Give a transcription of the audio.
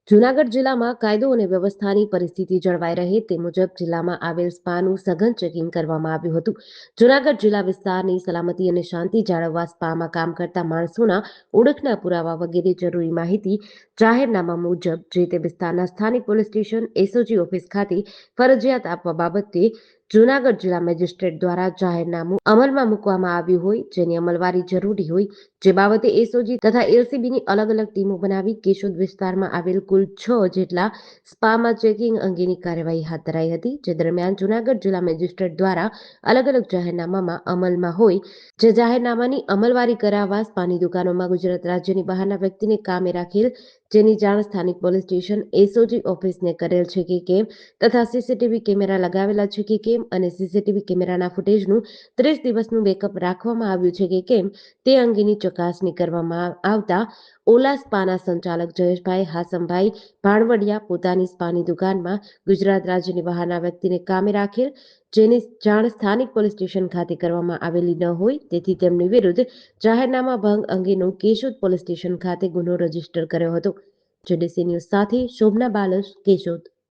જૂનાગઢ જિલ્લામાં કાયદો અને વ્યવસ્થાની પરિસ્થિતિ જળવાઈ રહે તે મુજબ જિલ્લામાં આવેલ સ્પાનું સઘન ચેકિંગ કરવામાં આવ્યું હતું. જૂનાગઢ જિલ્લા વિસ્તારની સલામતી અને શાંતિ જાળવવા સ્પામાં કામ કરતા માણસોના ઓળખના પુરાવા વગેરે જરૂરી માહિતી જાહેરનામા મુજબ જે તે વિસ્તારના સ્થાનિક પોલીસ સ્ટેશન એસઓજી ઓફિસ ખાતે ફરજિયાત આપવા બાબતે જૂનાગઢ જિલ્લા મેજિસ્ટ્રેટ દ્વારા જાહેરનામું અમલમાં મૂકવામાં આવ્યું હોય જેની અમલવારી જરૂરી હોય જે બાબતે એસઓજી તથા એલસીબીની અલગ અલગ ટીમો બનાવી કેશોદ વિસ્તારમાં આવેલ કુલ 6 જેટલા સ્પામાં ચેકિંગ અંગેની કાર્યવાહી હાથ ધરાઈ હતી. જે દરમિયાન જૂનાગઢ જિલ્લા મેજિસ્ટ્રેટ દ્વારા અલગ અલગ જાહેરનામામાં અમલમાં હોય જે જાહેરનામાની અમલવારી કરાવવા સ્પાની દુકાનોમાં ગુજરાત રાજ્યની બહારના વ્યક્તિને કામે રાખેલ જેની જાણ સ્થાનિક પોલીસ સ્ટેશન એસઓજી ઓફિસને કરેલ છે કે કેમ તથા સીસીટીવી કેમેરા લગાવેલા છે કે કેમ અને સીસીટીવી કેમેરાના ફૂટેજનું 30 દિવસનું બેકઅપ રાખવામાં આવ્યું છે કે કેમ તે અંગેની ચકાસણી કરવામાં આવતા ઓલા સ્પાના સંચાલક જયેશભાઈ હાસમભાઈ ભાણવડિયા પોતાની સ્પાની દુકાનમાં ગુજરાત રાજ્યની બહારના વ્યક્તિને કામે રાખેલ જેની જાણ સ્થાનિક પોલીસ સ્ટેશન ખાતે કરવામાં આવેલી ન હોય તેથી તેમની વિરુદ્ધ જાહેરનામા ભંગ અંગેનો કેશોદ પોલીસ સ્ટેશન ખાતે ગુનો રજીસ્ટર કર્યો હતો. જેડીસી ન્યૂઝ સાથે શોભના બાલશ, કેશોદ.